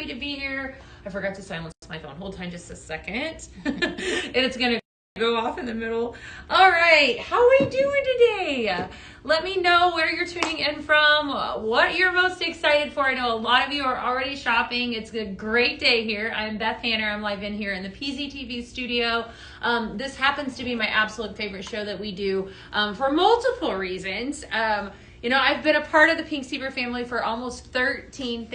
happy to be here. I forgot to silence my phone. Hold on just a second. And it's going to go off in the middle. All right. How are we doing today? Let me know where you're tuning in from, what you're most excited for. I know a lot of you are already shopping. It's a great day here. I'm Beth Hanner. I'm live in here in the Pztv studio. This happens to be my absolute favorite show that we do for multiple reasons. You know, I've been a part of the Pztv family for almost 13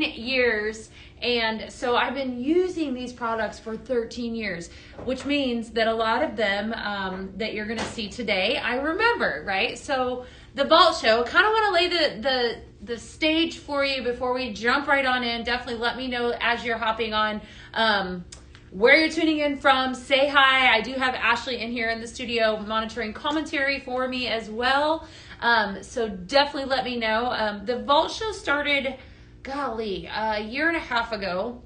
years. And so I've been using these products for 13 years, which means that a lot of them that you're going to see today, I remember, right? So the vault show, kind of want to lay the stage for you before we jump right on in. Definitely let me know as you're hopping on where you're tuning in from. Say hi. I do have Ashley in here in the studio monitoring commentary for me as well. So definitely let me know. The vault show started, golly, a year and a half ago.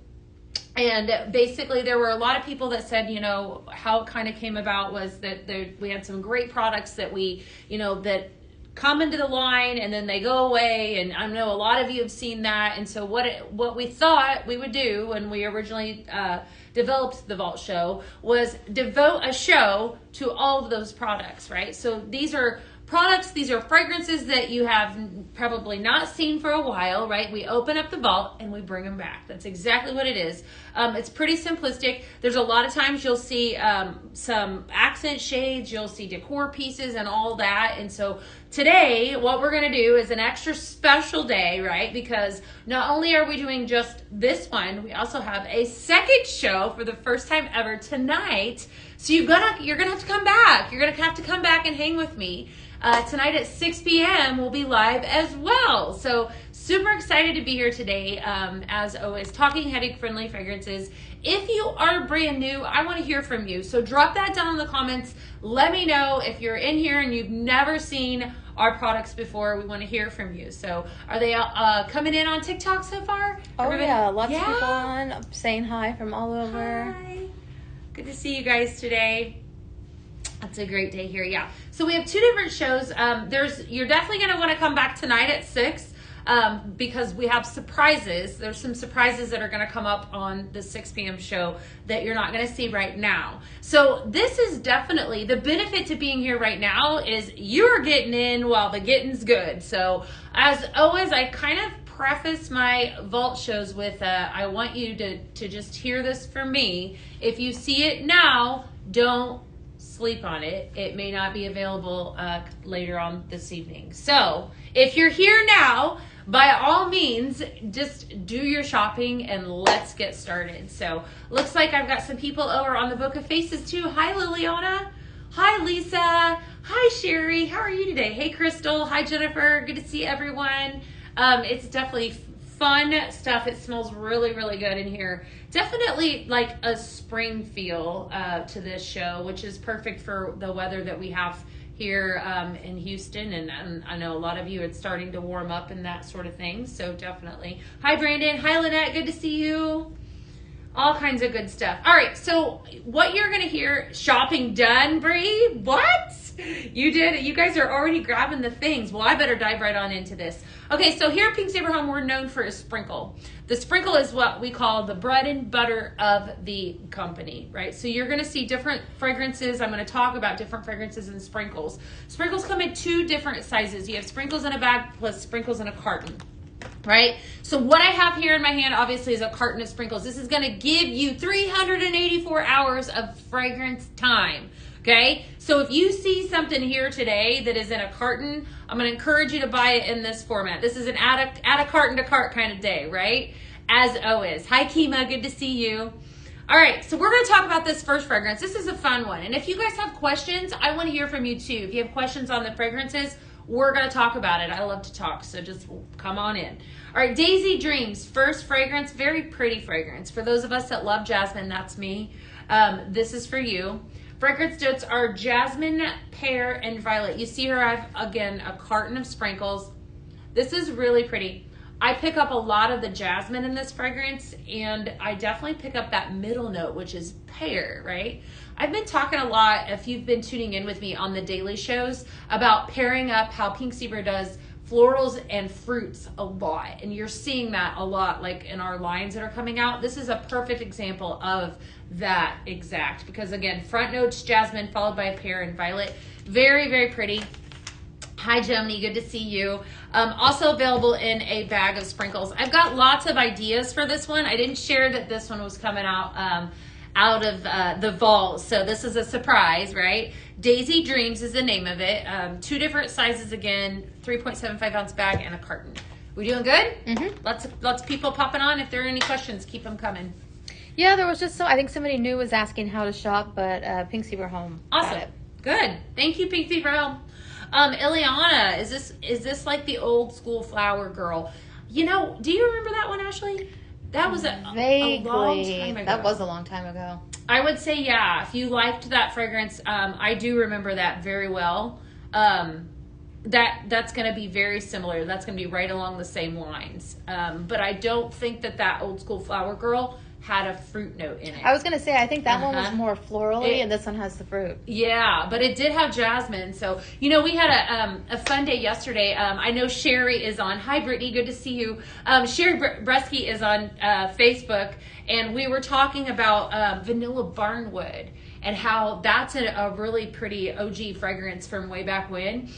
And basically there were a lot of people that said, you know, how it kind of came about was that we had some great products that we, you know, that come into the line and then they go away. And I know a lot of you have seen that. And so what we thought we would do when we originally developed the vault show was devote a show to all of those products, right? So these are products, these are fragrances that you have probably not seen for a while, right? We open up the vault and we bring them back. That's exactly what it is. It's pretty simplistic. There's a lot of times you'll see some accent shades, you'll see decor pieces and all that. And so today, what we're going to do is an extra special day, right? Because not only are we doing just this one, we also have a second show for the first time ever tonight. So you're gonna have to come back. You're gonna have to come back and hang with me. Tonight at 6 p.m. we'll be live as well. So super excited to be here today. As always, talking headache-friendly fragrances. If you are brand new, I want to hear from you. So drop that down in the comments. Let me know if you're in here and you've never seen our products before. We want to hear from you. So are they coming in on TikTok so far? Oh, everybody? Yeah. Lots of people Yeah. on saying hi from all over. Hi. Good to see you guys today. It's a great day here. Yeah. So we have two different shows. You're definitely going to want to come back tonight at 6 because we have surprises. There's some surprises that are going to come up on the 6 p.m. show that you're not going to see right now. So this is definitely the benefit to being here right now is you're getting in while the getting's good. So as always, I kind of preface my vault shows with I want you to just hear this from me. If you see it now, don't sleep on it. It may not be available later on this evening. So if you're here now, by all means, just do your shopping and let's get started. So looks like I've got some people over on the Book of Faces too. Hi, Liliana. Hi, Lisa. Hi, Sherry. How are you today? Hey, Crystal. Hi, Jennifer. Good to see everyone. It's definitely fun stuff. It smells really, really good in here. Definitely like a spring feel to this show, which is perfect for the weather that we have here in Houston. And I know a lot of you, it's starting to warm up and that sort of thing. So definitely. Hi, Brandon. Hi, Lynette. Good to see you. All kinds of good stuff. All right, so what you're going to hear, shopping done, Bree? What? You did? You guys are already grabbing the things. Well, I better dive right on into this. Okay, so here at Pztv Home, we're known for a sprinkle. The sprinkle is what we call the bread and butter of the company, right? So you're going to see different fragrances. I'm going to talk about different fragrances and sprinkles. Sprinkles come in two different sizes. You have sprinkles in a bag plus sprinkles in a carton. Right? So what I have here in my hand obviously is a carton of sprinkles. This is going to give you 384 hours of fragrance time. Okay? So if you see something here today that is in a carton, I'm going to encourage you to buy it in this format. This is an add a carton to cart kind of day, right? As always. Hi, Kima. Good to see you. All right, so we're going to talk about this first fragrance. This is a fun one. And if you guys have questions, I want to hear from you too. If you have questions on the fragrances, we're going to talk about it. I love to talk, so just come on in. All right, Daisy Dreams, first fragrance, very pretty fragrance. For those of us that love jasmine, that's me. This is for you. Fragrance notes are jasmine, pear, and violet. You see here I have, again, a carton of sprinkles. This is really pretty. I pick up a lot of the jasmine in this fragrance, and I definitely pick up that middle note, which is pear, right? I've been talking a lot, if you've been tuning in with me on the daily shows, about pairing up how Pztv does florals and fruits a lot. And you're seeing that a lot, like in our lines that are coming out. This is a perfect example of that exact, because again, front notes jasmine followed by a pear and violet. Very, very pretty. Hi, Joni. Good to see you. Also available in a bag of sprinkles. I've got lots of ideas for this one. I didn't share that this one was coming out of the vault, so this is a surprise, right? Daisy Dreams is the name of it. 2 different sizes again, 3.75 ounce bag and a carton. We doing good? Mm-hmm. Lots of people popping on. If there are any questions, keep them coming. Yeah, there was just I think somebody new was asking how to shop, but Pink Fever Home. Awesome. Good. Thank you, Pink Fever Home. Ileana, is this like the old school flower girl? You know, do you remember that one, Ashley? That was a long time ago. That was a long time ago. I would say, yeah, if you liked that fragrance, I do remember that very well. That's going to be very similar. That's going to be right along the same lines. But I don't think that old school flower girl had a fruit note in it. I was going to say, I think that one was more florally, and this one has the fruit. Yeah, but it did have jasmine. So, you know, we had a fun day yesterday. I know Sherry is on. Hi, Brittany. Good to see you. Sherry Bresky is on Facebook, and we were talking about Vanilla Barnwood and how that's a really pretty OG fragrance from way back when.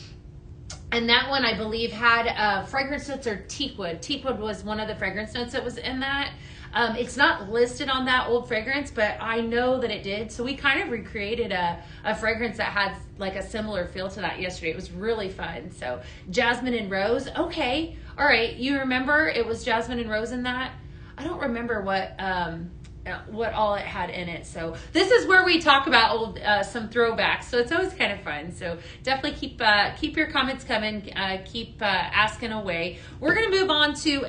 And that one, I believe, had fragrance notes or teakwood. Teakwood was one of the fragrance notes that was in that. It's not listed on that old fragrance, but I know that it did. So we kind of recreated a fragrance that had like a similar feel to that yesterday. It was really fun. So jasmine and rose. Okay. All right. You remember it was jasmine and rose in that? I don't remember what all it had in it. So this is where we talk about old some throwbacks. So it's always kind of fun. So definitely keep your comments coming. Keep asking away. We're gonna move on to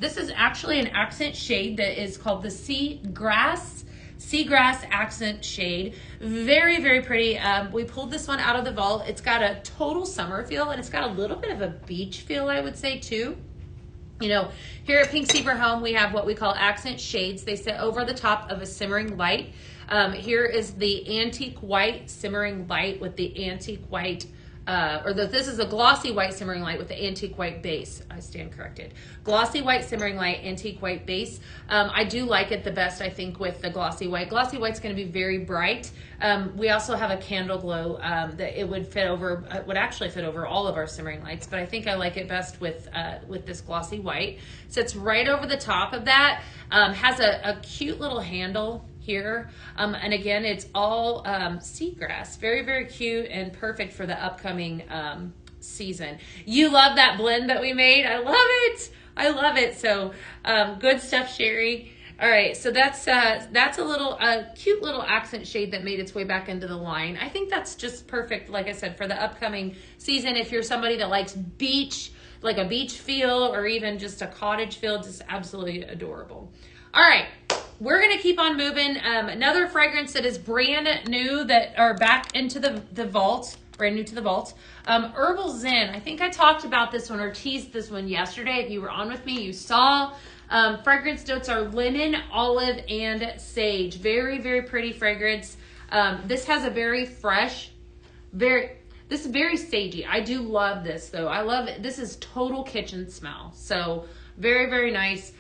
this is actually an accent shade that is called the Seagrass accent shade. Very, very pretty. We pulled this one out of the vault. It's got a total summer feel, and it's got a little bit of a beach feel, I would say, too. You know, here at Pink Fever Home, we have what we call accent shades. They sit over the top of a simmering light. Here is the antique white simmering light with the antique white, this is a glossy white simmering light with the antique white base. I stand corrected. Glossy white simmering light, antique white base. I do like it the best, I think, with the glossy white. Glossy white's going to be very bright. We also have a candle glow that it would would actually fit over all of our simmering lights, but I think I like it best with this glossy white. Sits right over the top of that. Has a cute little handle here. And again, it's all seagrass. Very, very cute and perfect for the upcoming season. You love that blend that we made. I love it. I love it. So good stuff, Sherry. All right, so that's a cute little accent shade that made its way back into the line. I think that's just perfect, like I said, for the upcoming season. If you're somebody that likes beach, like a beach feel, or even just a cottage feel, just absolutely adorable. All right, we're gonna keep on moving. Another fragrance that is brand new that are back into the vault, brand new to the vault. Herbal Zen. I think I talked about this one or teased this one yesterday. If you were on with me, you saw. Fragrance notes are lemon, olive, and sage. Very, very pretty fragrance. This has a very fresh, this is very sagey. I do love this though. I love it. This is total kitchen smell. So very, very nice.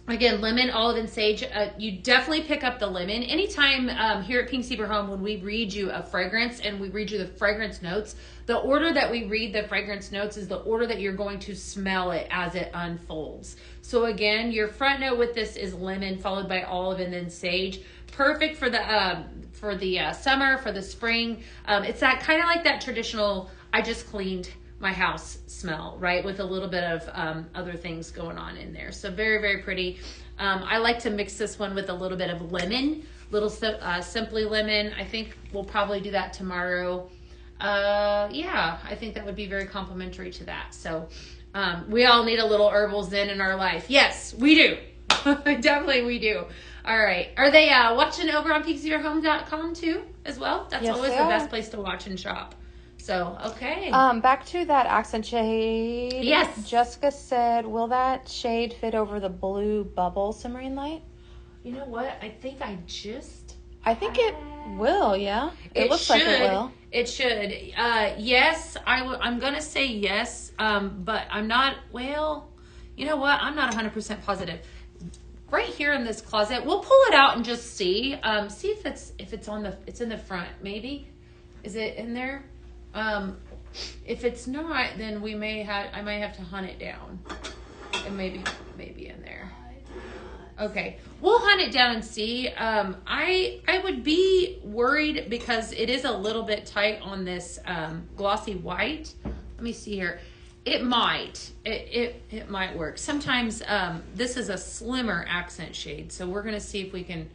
Again, lemon, olive, and sage. You definitely pick up the lemon. Anytime here at Pink Fever Home, when we read you a fragrance and we read you the fragrance notes, the order that we read the fragrance notes is the order that you're going to smell it as it unfolds. So again, your front note with this is lemon, followed by olive, and then sage. Perfect for the summer, for the spring. It's that kind of like that traditional, I just cleaned my house smell, right? With a little bit of other things going on in there. So very, very pretty. I like to mix this one with a little bit of lemon, Simply Lemon. I think we'll probably do that tomorrow. Yeah, I think that would be very complimentary to that. So we all need a little herbal zen in our life. Yes, we do. Definitely we do. All right. Are they watching over on pxzhome.com too as well? That's yes, always the best place to watch and shop. So, okay. Back to that accent shade. Yes. Jessica said, will that shade fit over the blue bubble simmering light? You know what? I think I just I think it will, yeah. It looks like it will. It should. Yes, I'm going to say yes, but I'm not, well, you know what? I'm not 100% positive. Right here in this closet, we'll pull it out and just see. See if it's in the front, maybe. Is it in there? If it's not, then I might have to hunt it down. And maybe in there. Okay, we'll hunt it down and see. I would be worried because it is a little bit tight on this glossy white. Let me see here. It might. It might work. Sometimes this is a slimmer accent shade, so we're gonna see if we can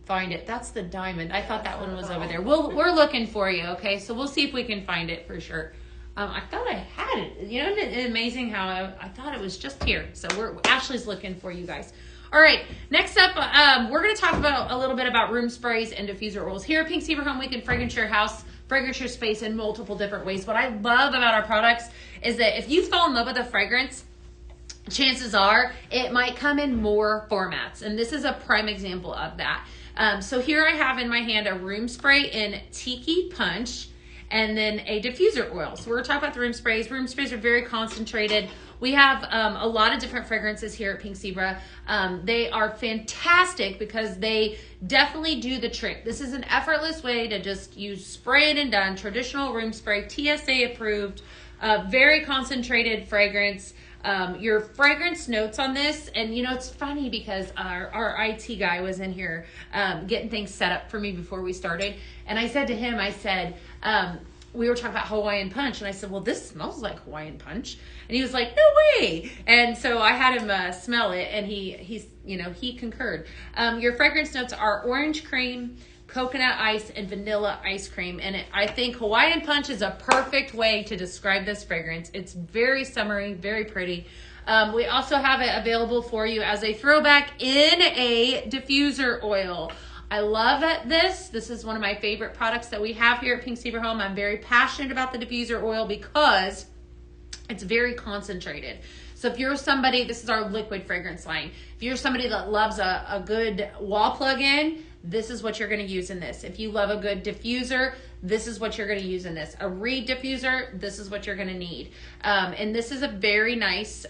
find it. That's the diamond. I thought that one was over there. We're looking for you. Okay, so we'll see if we can find it for sure. I thought I had it. You know, isn't it amazing how I thought it was just here. So Ashley's looking for you guys. All right, next up, we're going to talk about a little bit about room sprays and diffuser oils. Here at Pztv Home, we can fragrance your house, fragrance your space in multiple different ways. What I love about our products is that if you fall in love with a fragrance, chances are it might come in more formats. And this is a prime example of that. So here I have in my hand a room spray in Tiki Punch, and then a diffuser oil. So we're talking about the room sprays. Room sprays are very concentrated. We have a lot of different fragrances here at Pink Zebra. They are fantastic because they definitely do the trick. This is an effortless way to just use spray it and done. Traditional room spray, TSA approved, very concentrated fragrance. Your fragrance notes on this, and you know, it's funny because our IT guy was in here getting things set up for me before we started, and I said to him, we were talking about Hawaiian Punch, and I said, well, this smells like Hawaiian Punch, and he was like, no way. And so I had him smell it, and he concurred. Your fragrance notes are orange cream, coconut ice, and vanilla ice cream. And I think Hawaiian Punch is a perfect way to describe this fragrance. It's very summery, very pretty. We also have it available for you as a throwback in a diffuser oil. I love this. This is one of my favorite products that we have here at Pink Zebra Home. I'm very passionate about the diffuser oil because it's very concentrated. So if you're somebody, this is our liquid fragrance line. If you're somebody that loves a good wall plug-in, this is what you're going to use in this. If you love a good diffuser, this is what you're going to use in this. A reed diffuser, this is what you're going to need. And this is a very nice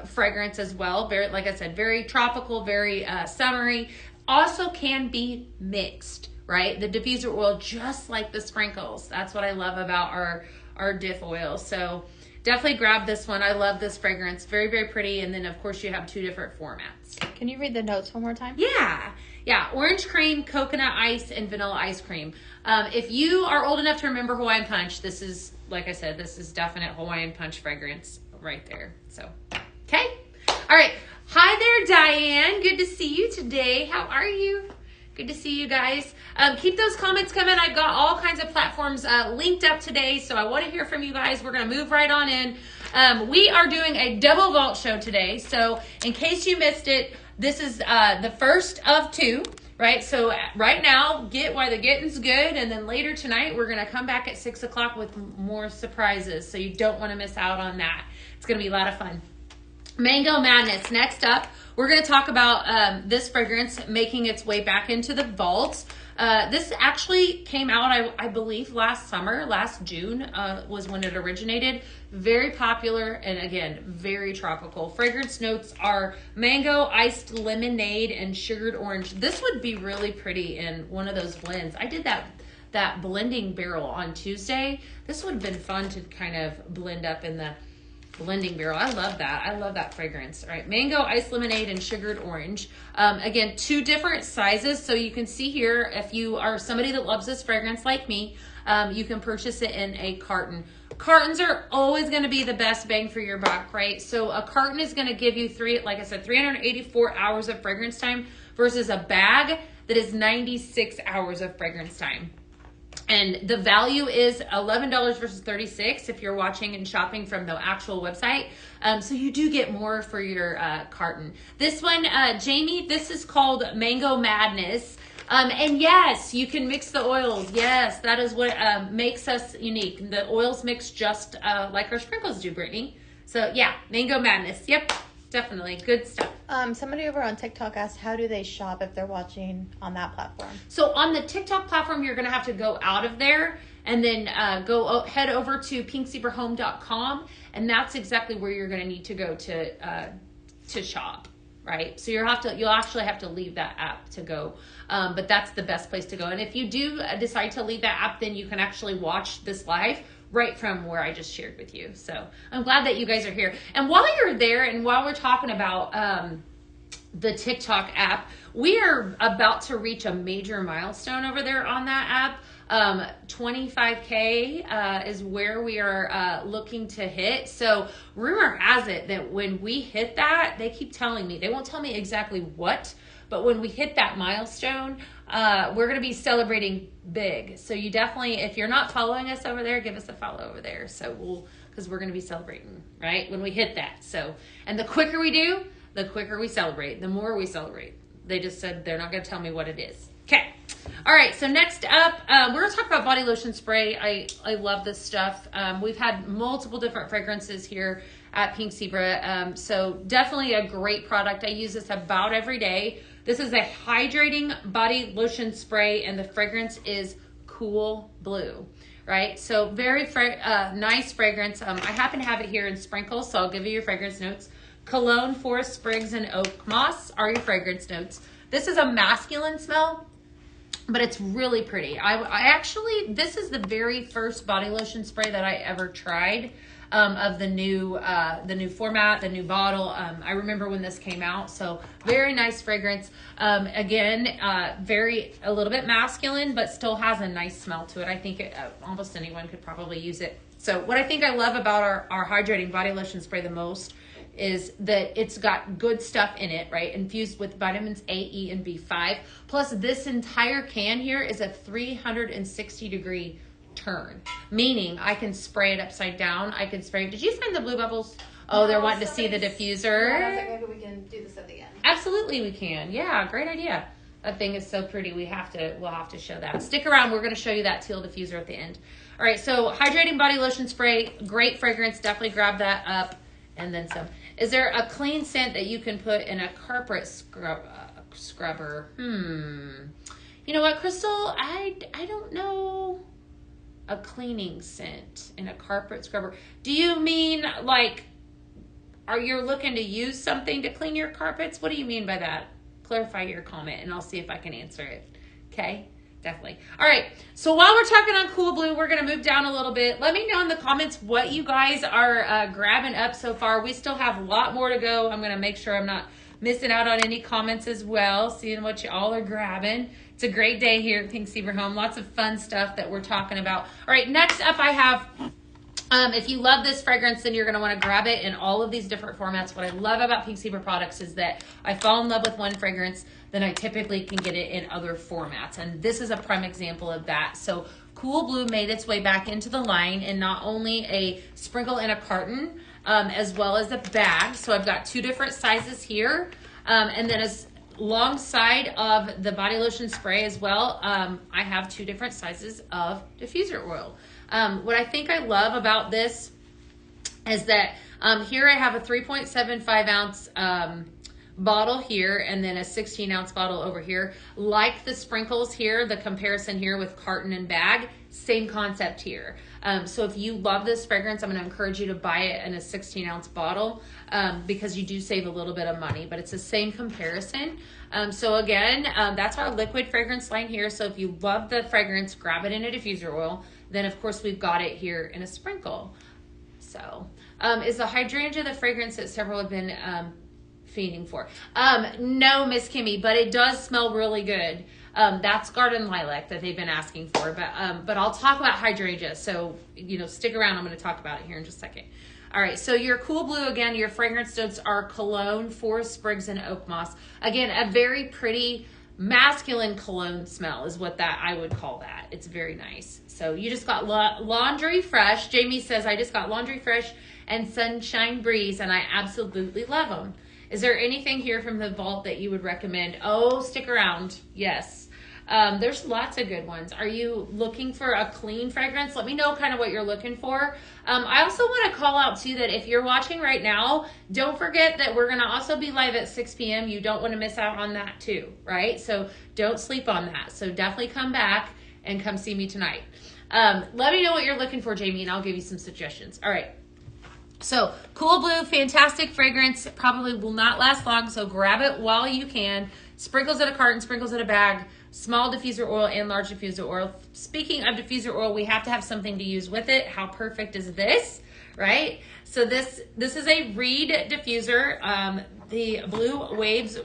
fragrance as well. Very, like I said, very tropical, very summery. Also can be mixed, right? The diffuser oil, just like the sprinkles. That's what I love about our diff oil. So definitely grab this one. I love this fragrance. Very, very pretty. And then, of course, you have two different formats. Can you read the notes one more time? Yeah. Orange cream, coconut ice, and vanilla ice cream. If you are old enough to remember Hawaiian Punch, this is, like I said, this is definite Hawaiian Punch fragrance right there. So, okay. All right. Hi there, Diane. Good to see you today. How are you? Good to see you guys. Keep those comments coming. I've got all kinds of platforms linked up today, so I want to hear from you guys. We're going to move right on in. We are doing a double vault show today, so in case you missed it, this is the first of two, right? So right now, get while the getting's good, and then later tonight, we're going to come back at 6 o'clock with more surprises, so you don't want to miss out on that. It's going to be a lot of fun. Mango Madness. Next up, we're going to talk about this fragrance making its way back into the vault. This actually came out, I believe, last summer, last June was when it originated. Very popular and, again, very tropical. Fragrance notes are mango, iced lemonade, and sugared orange. This would be really pretty in one of those blends. I did that blending barrel on Tuesday. This would have been fun to kind of blend up in the blending barrel. I love that. I love that fragrance. All right, mango, iced lemonade, and sugared orange. Again, two different sizes. So you can see here, if you are somebody that loves this fragrance like me, you can purchase it in a carton. Cartons are always going to be the best bang for your buck, right? So a carton is going to give you 384 hours of fragrance time versus a bag that is 96 hours of fragrance time. And the value is $11 versus $36 if you're watching and shopping from the actual website. So you do get more for your carton. This one, Jamie, this is called Mango Madness. And yes, you can mix the oils. Yes, that is what makes us unique. The oils mix just like our sprinkles do, Brittany. So yeah, Mango Madness. Yep. definitely. Good stuff. Somebody over on TikTok asked, how do they shop if they're watching on that platform? So on the TikTok platform, you're going to have to go out of there and then head over to pinkzebrahome.com, and that's exactly where you're going to need to go to shop, right? So you'll actually have to leave that app to go, but that's the best place to go. And if you do decide to leave that app, then you can actually watch this live right from where I just shared with you. So I'm glad that you guys are here. And while you're there and while we're talking about the TikTok app, we are about to reach a major milestone over there on that app. 25K is where we are looking to hit. So rumor has it that when we hit that, they keep telling me, they won't tell me exactly what, but when we hit that milestone, we're going to be celebrating big. So you definitely, if you're not following us over there, give us a follow over there. So because we're going to be celebrating, right? When we hit that. So, and the quicker we do, the quicker we celebrate, the more we celebrate. They just said they're not going to tell me what it is. Okay. All right. So next up, we're going to talk about body lotion spray. I love this stuff. We've had multiple different fragrances here at Pink Zebra. So definitely a great product. I use this about every day. This is a hydrating body lotion spray, and the fragrance is Cool Blue, right? So very nice fragrance. I happen to have it here in sprinkles, so I'll give you your fragrance notes. Cologne, forest sprigs, and oak moss are your fragrance notes. This is a masculine smell, but it's really pretty. I actually, this is the very first body lotion spray that I ever tried of the new format, the new bottle. I remember when this came out, so very nice fragrance. Again, a little bit masculine, but still has a nice smell to it. I think almost anyone could probably use it. So what I think I love about our hydrating body lotion spray the most is that it's got good stuff in it, right? Infused with vitamins A, E, and B5. Plus, this entire can here is a 360-degree turn, meaning I can spray it upside down. I can spray. Did you find the blue bubbles? Oh, they're wanting to see the diffuser. Yeah, I was like, maybe we can do this at the end. Absolutely, we can. Yeah, great idea. That thing is so pretty. We'll have to show that. Stick around. We're going to show you that teal diffuser at the end. All right, so hydrating body lotion spray, great fragrance. Definitely grab that up and then some. Is there a clean scent that you can put in a carpet scrubber? You know what, Crystal? I don't know a cleaning scent in a carpet scrubber. Do you mean like, are you looking to use something to clean your carpets? What do you mean by that? Clarify your comment and I'll see if I can answer it. Okay, definitely. All right, so while we're talking on Cool Blue, we're going to move down a little bit. Let me know in the comments what you guys are grabbing up so far. We still have a lot more to go. I'm going to make sure I'm not missing out on any comments as well, seeing what you all are grabbing. It's a great day here at Pink Zebra Home. Lots of fun stuff that we're talking about. All right, next up I have, if you love this fragrance, then you're going to want to grab it in all of these different formats. What I love about Pink Zebra products is that I fall in love with one fragrance, then I typically can get it in other formats. And this is a prime example of that. So Cool Blue made its way back into the line in not only a sprinkle in a carton, as well as a bag. So I've got two different sizes here. And then alongside of the body lotion spray as well, I have two different sizes of diffuser oil. What I think I love about this is that here I have a 3.75 ounce bottle here and then a 16 ounce bottle over here. Like the sprinkles here, the comparison here with carton and bag, same concept here. So if you love this fragrance, I'm going to encourage you to buy it in a 16 ounce bottle because you do save a little bit of money, but it's the same comparison. So again, that's our liquid fragrance line here. So if you love the fragrance, grab it in a diffuser oil. Then of course we've got it here in a sprinkle. So is the hydrangea the fragrance that several have been fiending for? No, Miss Kimmy, but it does smell really good. That's garden lilac that they've been asking for, but I'll talk about hydrangea. So, stick around. I'm going to talk about it here in just a second. All right. So your Cool Blue, again, your fragrance notes are cologne, forest sprigs, and oak moss. Again, a very pretty masculine cologne smell is what I would call that. It's very nice. So you just got Laundry Fresh. Jamie says, I just got Laundry Fresh and Sunshine Breeze, and I absolutely love them. Is there anything here from the vault that you would recommend? Oh, stick around. Yes. There's lots of good ones. Are you looking for a clean fragrance? Let me know kind of what you're looking for. I also want to call out too that if you're watching right now, don't forget that we're going to also be live at 6 p.m. You don't want to miss out on that too, right? So don't sleep on that. So definitely come back and come see me tonight. Let me know what you're looking for, Jamie, and I'll give you some suggestions. All right. So Cool Blue, fantastic fragrance. Probably will not last long, so grab it while you can. Sprinkles in a carton, sprinkles in a bag. Small diffuser oil and large diffuser oil. Speaking of diffuser oil, we have to have something to use with it. How perfect is this, right? So this is a reed diffuser, the Blue Waves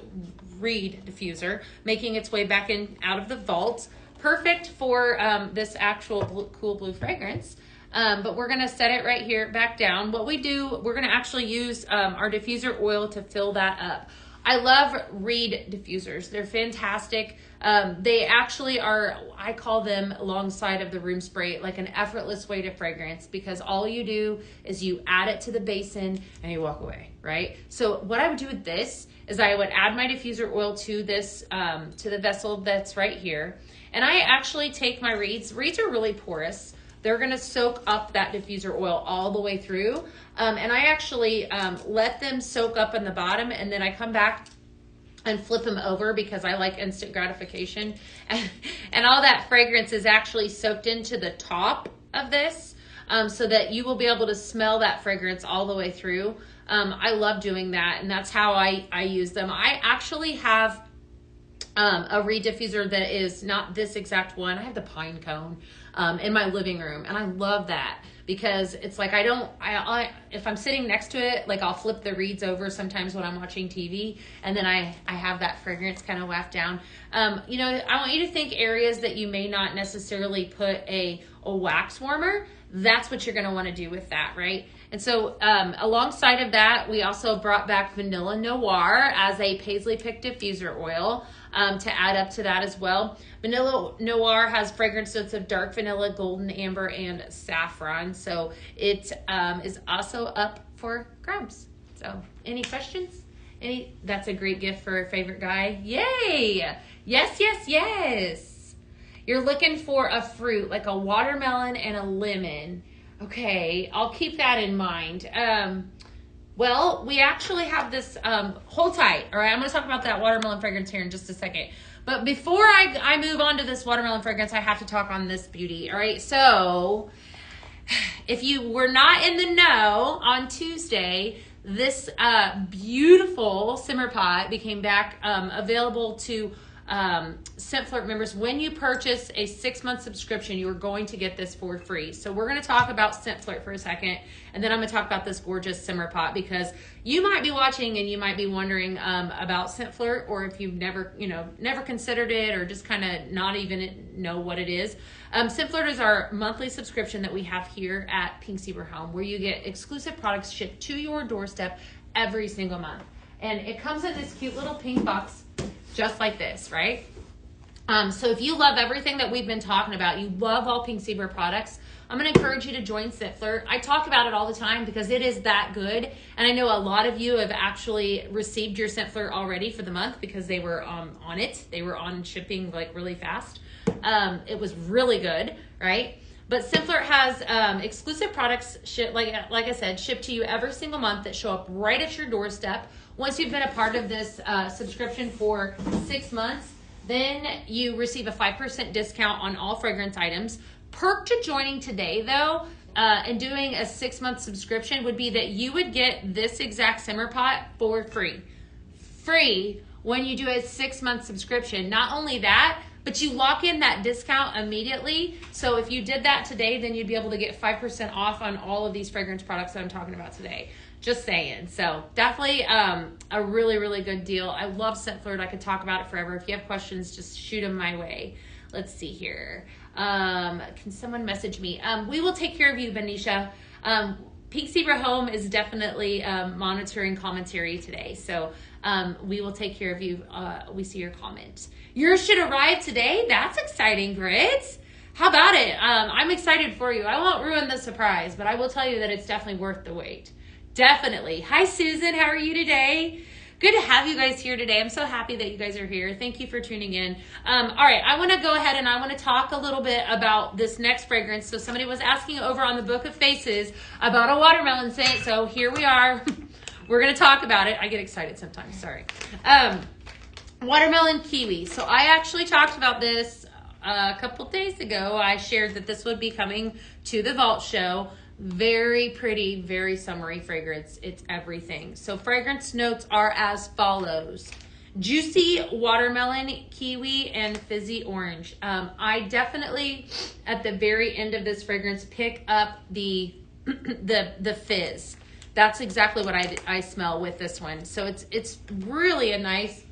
reed diffuser, making its way back in out of the vault. Perfect for this actual Cool Blue fragrance. But we're going to set it right here back down. What we do, we're going to actually use our diffuser oil to fill that up. I love reed diffusers. They're fantastic. They actually are, I call them alongside of the room spray, like an effortless way to fragrance, because all you do is you add it to the basin and you walk away, right? So what I would do with this is I would add my diffuser oil to this, to the vessel that's right here. And I actually take my reeds. Reeds are really porous. They're going to soak up that diffuser oil all the way through. And I actually let them soak up in the bottom, and then I come back and flip them over because I like instant gratification. And all that fragrance is actually soaked into the top of this, so that you will be able to smell that fragrance all the way through. I love doing that, and that's how I use them. I actually have a reed diffuser that is not this exact one. I have the pine cone in my living room, and I love that because it's like I if I'm sitting next to it, like I'll flip the reeds over sometimes when I'm watching TV, and then I have that fragrance kind of wafted down. You know, I want you to think areas that you may not necessarily put a wax warmer. That's what you're going to want to do with that, right? And so alongside of that, we also brought back Vanilla Noir as a paisley pick diffuser oil to add up to that as well. Vanilla Noir has fragrance notes of dark vanilla, golden amber, and saffron. So it is also up for grabs. So any questions? That's a great gift for a favorite guy. Yay! Yes, yes, yes. You're looking for a fruit like a watermelon and a lemon. Okay, I'll keep that in mind. Well, we actually have this, hold tight, all right? I'm going to talk about that watermelon fragrance here in just a second. But before I move on to this watermelon fragrance, I have to talk on this beauty, all right? So if you were not in the know on Tuesday, this beautiful simmer pot became back available to Scent Flirt members. When you purchase a 6-month subscription, you are going to get this for free. So we're going to talk about Scent Flirt for a second, and then I'm going to talk about this gorgeous simmer pot, because you might be watching and you might be wondering about Scent Flirt, or if you've never considered it, or just kind of not even know what it is. Scent Flirt is our monthly subscription that we have here at Pztv Home, where you get exclusive products shipped to your doorstep every single month. And it comes in this cute little pink box, just like this, right? So if you love everything that we've been talking about, you love all Pztv products, I'm going to encourage you to join Scent Flirt. I talk about it all the time because it is that good. And I know a lot of you have actually received your Scent Flirt already for the month because they were on it. They were on shipping like really fast. It was really good, right? But Scent Flirt has exclusive products, like I said, shipped to you every single month that show up right at your doorstep. Once you've been a part of this subscription for 6 months, then you receive a 5% discount on all fragrance items. Perk to joining today, though, and doing a 6-month subscription would be that you would get this exact simmer pot for free. Free when you do a 6-month subscription. Not only that, but you lock in that discount immediately. So if you did that today, then you'd be able to get 5% off on all of these fragrance products that I'm talking about today. Just saying. So definitely a really, really good deal. I love Scent Flirt. I could talk about it forever. If you have questions, just shoot them my way. Let's see here. Can someone message me? We will take care of you, Benisha. Pztv Home is definitely monitoring commentary today. So we will take care of you. We see your comment. Yours should arrive today. That's exciting, Grit. How about it? I'm excited for you. I won't ruin the surprise, but I will tell you that it's definitely worth the wait. Definitely. Hi, Susan. How are you today? Good to have you guys here today. I'm so happy that you guys are here. Thank you for tuning in. All right, I want to go ahead and I want to talk a little bit about this next fragrance. So somebody was asking over on the Book of Faces about a watermelon scent. So here we are. We're going to talk about it. I get excited sometimes. Sorry. Watermelon kiwi. So I actually talked about this a couple days ago. I shared that this would be coming to the Vault Show. Very pretty, very summery fragrance. It's everything. So fragrance notes are as follows. Juicy watermelon, kiwi, and fizzy orange. I definitely, at the very end of this fragrance, pick up the fizz. That's exactly what I smell with this one. So it's really a nice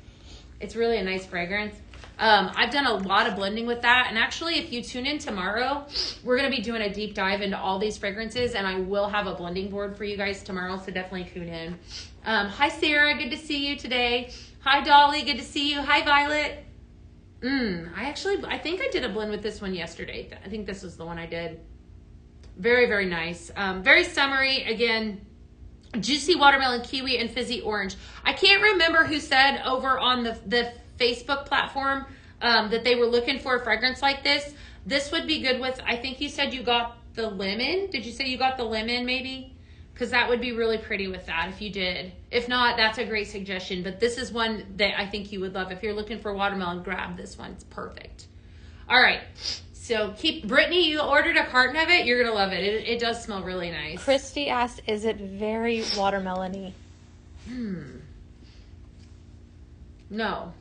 fragrance. I've done a lot of blending with that. And actually, if you tune in tomorrow, we're going to be doing a deep dive into all these fragrances. And I will have a blending board for you guys tomorrow. So definitely tune in. Hi, Sarah. Good to see you today. Hi, Dolly. Good to see you. Hi, Violet. I think I did a blend with this one yesterday. I think this was the one I did. Very, very nice. Very summery. Again, juicy watermelon, kiwi, and fizzy orange. I can't remember who said over on the Facebook platform that they were looking for a fragrance like this. This would be good with, I think you said you got the lemon. Did you say you got the lemon maybe? Because that would be really pretty with that if you did. If not, that's a great suggestion. But this is one that I think you would love. If you're looking for watermelon, grab this one. It's perfect. All right. So Brittany, you ordered a carton of it. You're going to love it. It does smell really nice. Christy asked, is it very watermelon-y? No.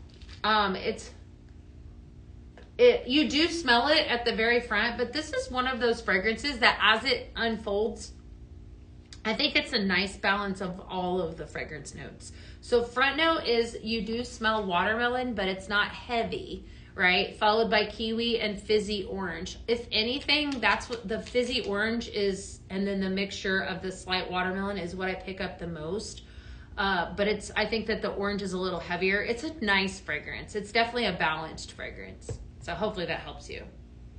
You do smell it at the very front, but this is one of those fragrances that as it unfolds, I think it's a nice balance of all of the fragrance notes. So front note is you do smell watermelon, but it's not heavy, right? Followed by kiwi and fizzy orange. If anything, that's what the fizzy orange is, and then the mixture of the slight watermelon is what I pick up the most. But I think that the orange is a little heavier. It's a nice fragrance. It's definitely a balanced fragrance. So hopefully that helps you.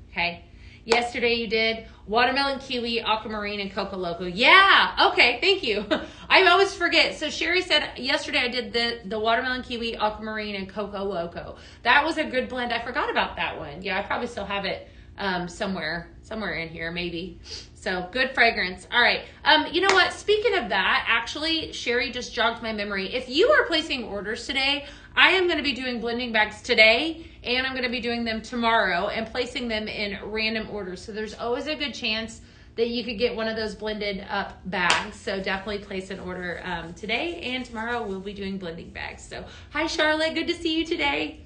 Okay. Yesterday you did watermelon, kiwi, aquamarine, and coco loco. Yeah. Okay. Thank you. I always forget. So Sherry said yesterday I did the watermelon, kiwi, aquamarine, and coco loco. That was a good blend. I forgot about that one. Yeah. I probably still have it somewhere in here maybe. So good fragrance. All right. You know what? Speaking of that, actually, Sherry just jogged my memory. If you are placing orders today, I am going to be doing blending bags today, and I'm going to be doing them tomorrow and placing them in random orders. So there's always a good chance that you could get one of those blended up bags. So definitely place an order today, and tomorrow we'll be doing blending bags. So hi, Charlotte. Good to see you today.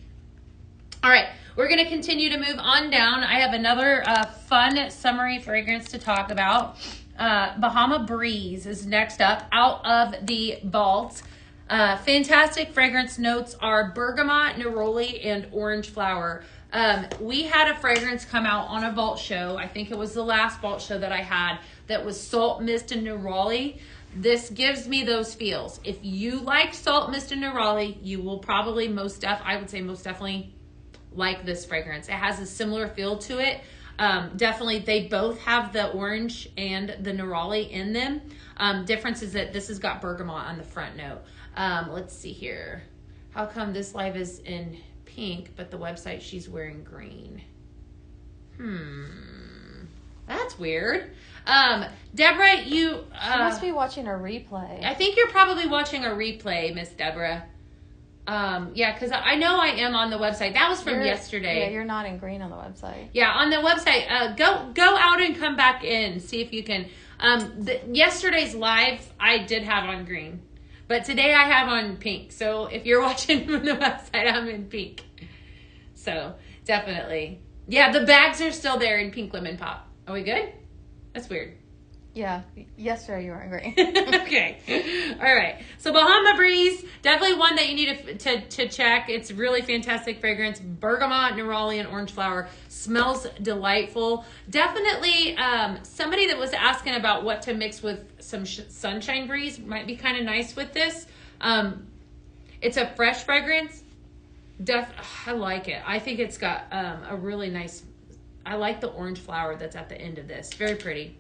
All right, we're going to continue to move on down. I have another fun summery fragrance to talk about. Bahama Breeze is next up out of the vault. Fantastic fragrance notes are bergamot, neroli, and orange flower. We had a fragrance come out on a vault show. I think it was the last vault show that I had that was salt, mist, and neroli. This gives me those feels. If you like salt, mist, and neroli, you will probably I would say most definitely like this fragrance. It has a similar feel to it. Definitely they both have the orange and the neroli in them. Difference is that this has got bergamot on the front note. Let's see here. How come this live is in pink, but the website she's wearing green? That's weird. Deborah, she must be watching a replay. I think you're probably watching a replay, Miss Deborah. Yeah, because I know I am on the website. That was from yesterday. Yeah, you're not in green on the website. Yeah, on the website. Go out and come back in. See if you can. Yesterday's live, I did have on green. But today I have on pink. So if you're watching from the website, I'm in pink. So definitely. Yeah, the bags are still there in pink lemon pop. Are we good? That's weird. Yeah, yesterday you were in green. Okay. All right. So Bahama Breeze, definitely one that you need to check. It's really fantastic fragrance. Bergamot, neroli, and orange flower. Smells delightful. Definitely somebody that was asking about what to mix with some Sunshine Breeze might be kind of nice with this. It's a fresh fragrance. I like it. I think it's got a really nice, I like the orange flower that's at the end of this. Very pretty.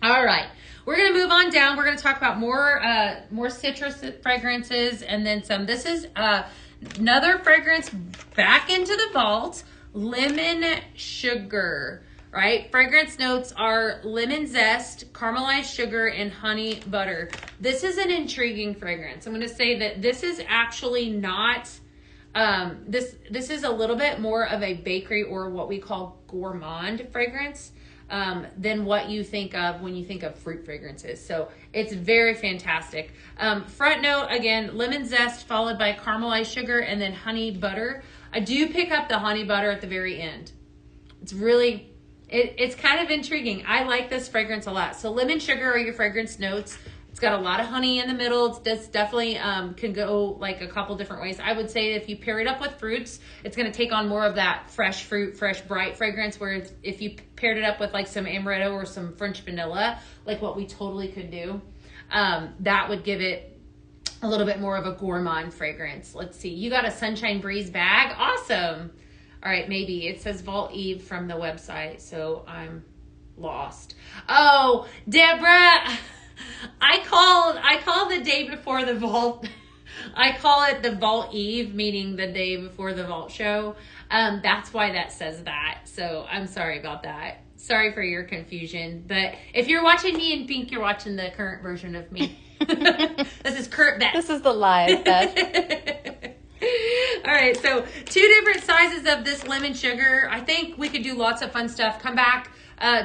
All right. We're going to move on down. We're going to talk about more citrus fragrances and then some. This is another fragrance back into the vault, lemon sugar, right? Fragrance notes are lemon zest, caramelized sugar, and honey butter. This is an intriguing fragrance. I'm going to say that this is actually not, this is a little bit more of a bakery or what we call gourmand fragrance than what you think of when you think of fruit fragrances. So it's very fantastic. Front note, again, lemon zest followed by caramelized sugar and then honey butter. I do pick up the honey butter at the very end. It's really, it's kind of intriguing. I like this fragrance a lot. So lemon sugar are your fragrance notes. It's got a lot of honey in the middle. It's definitely can go like a couple different ways. I would say if you pair it up with fruits, it's going to take on more of that fresh fruit, fresh bright fragrance. Whereas if you paired it up with like some amaretto or some French vanilla, like what we totally could do, that would give it a little bit more of a gourmand fragrance. Let's see. You got a Sunshine Breeze bag. Awesome. All right, maybe. It says Vault Eve from the website, so I'm lost. Oh, Deborah, I call the day before the vault. I call it the Vault Eve, meaning the day before the vault show. That's why that says that. So I'm sorry about that. Sorry for your confusion. But if you're watching me in pink, you're watching the current version of me. This is Kurt Beth. This is the live Beth. All right, so 2 different sizes of this lemon sugar. I think we could do lots of fun stuff. Come back.